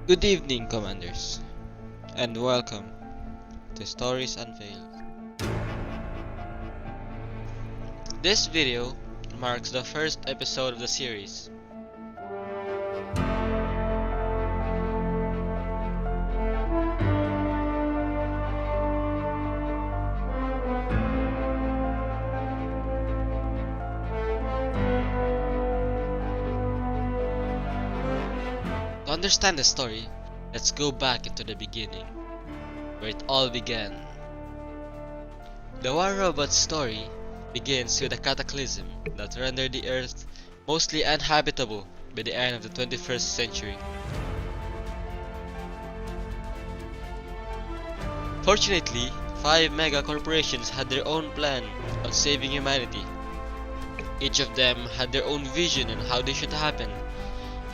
Good evening, Commanders, and welcome to Stories Unveiled. This video marks the first episode of the series. To understand the story, let's go back into the beginning, where it all began. The War Robot story begins with a cataclysm that rendered the Earth mostly uninhabitable by the end of the 21st century. Fortunately, 5 mega corporations had their own plan on saving humanity. Each of them had their own vision on how this should happen,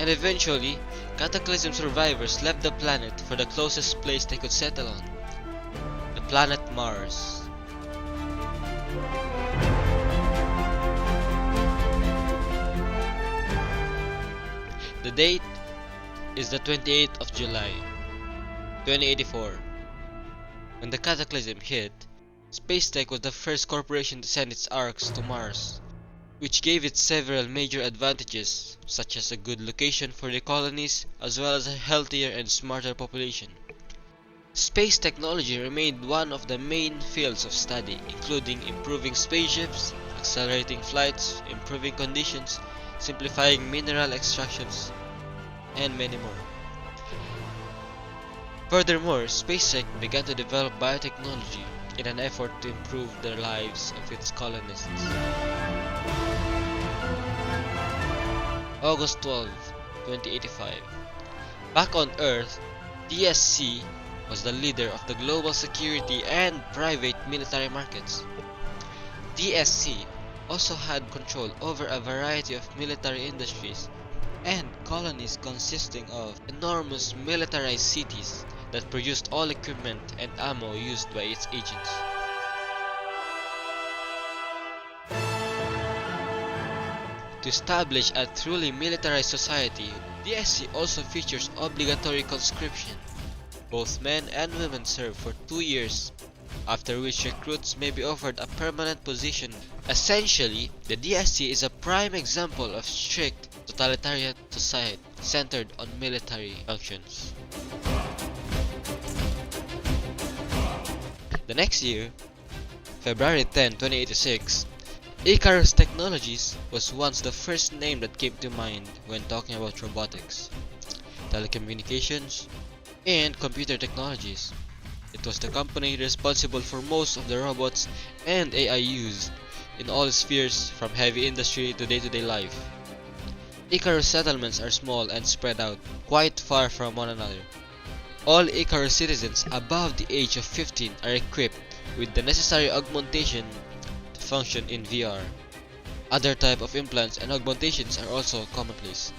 and eventually, Cataclysm survivors left the planet for the closest place they could settle on, the planet Mars. The date is the 28th of July, 2084. When the Cataclysm hit, Spacetech was the first corporation to send its arcs to Mars, which gave it several major advantages, such as a good location for the colonies, as well as a healthier and smarter population. Space technology remained one of the main fields of study, including improving spaceships, accelerating flights, improving conditions, simplifying mineral extractions, and many more. Furthermore, SpaceTech began to develop biotechnology in an effort to improve the lives of its colonists. August 12, 2085. Back on Earth, DSC was the leader of the global security and private military markets. DSC also had control over a variety of military industries and colonies consisting of enormous militarized cities that produced all equipment and ammo used by its agents. To establish a truly militarized society, DSC also features obligatory conscription. Both men and women serve for 2 years, after which recruits may be offered a permanent position. Essentially, the DSC is a prime example of strict totalitarian society centered on military functions. The next year, February 10, 2086, Icarus Technologies was once the first name that came to mind when talking about robotics, telecommunications, and computer technologies. It was the company responsible for most of the robots and AI used in all spheres from heavy industry to day-to-day life. Icarus settlements are small and spread out, quite far from one another. All Icarus citizens above the age of 15 are equipped with the necessary augmentation to function in VR. Other type of implants and augmentations are also commonplace.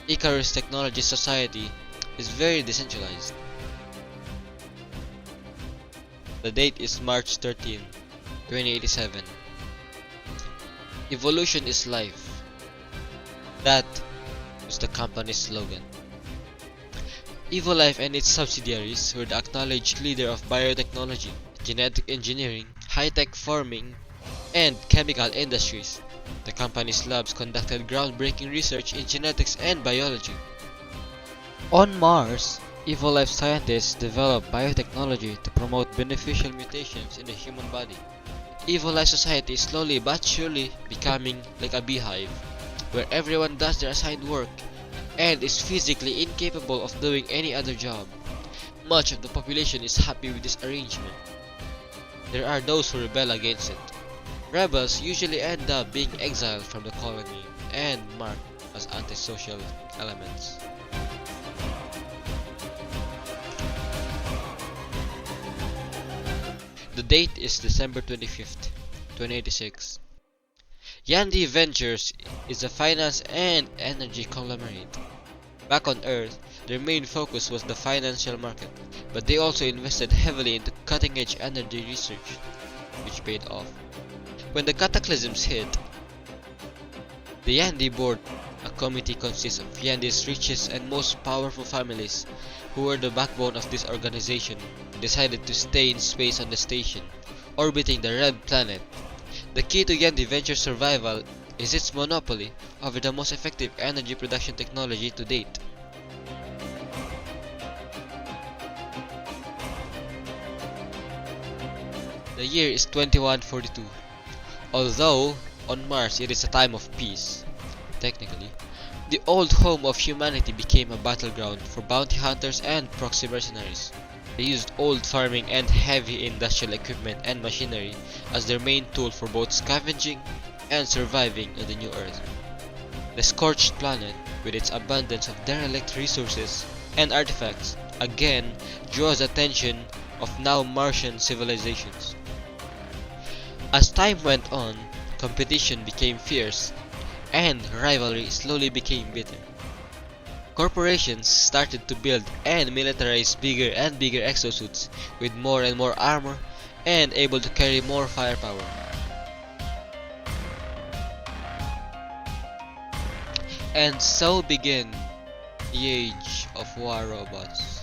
Icarus Technology Society is very decentralized. The date is March 13, 2087. Evolution is life. That was the company's slogan. EvoLife and its subsidiaries were the acknowledged leader of biotechnology, genetic engineering, high-tech farming, and chemical industries. The company's labs conducted groundbreaking research in genetics and biology. On Mars, EvoLife scientists developed biotechnology to promote beneficial mutations in the human body. EvoLife society is slowly but surely becoming like a beehive, where everyone does their assigned work and is physically incapable of doing any other job. Much of the population is happy with this arrangement. There are those who rebel against it. Rebels usually end up being exiled from the colony and marked as antisocial elements. The date is December 25th, 2086. Yandi Ventures is a finance and energy conglomerate. Back on Earth, their main focus was the financial market, but they also invested heavily into cutting-edge energy research, which paid off. When the cataclysms hit, the Yandi board committee consists of Yandi's richest and most powerful families, who were the backbone of this organization, decided to stay in space on the station, orbiting the red planet. The key to Yandi Venture's survival is its monopoly over the most effective energy production technology to date. The year is 2142. Although on Mars it is a time of peace, technically, the old home of humanity became a battleground for bounty hunters and proxy mercenaries. They used old farming and heavy industrial equipment and machinery as their main tool for both scavenging and surviving on the new Earth. The scorched planet, with its abundance of derelict resources and artifacts, again draws attention of now Martian civilizations. As time went on, competition became fierce, and rivalry slowly became bitter. Corporations started to build and militarize bigger and bigger exosuits with more and more armor and able to carry more firepower. And so began the age of war robots.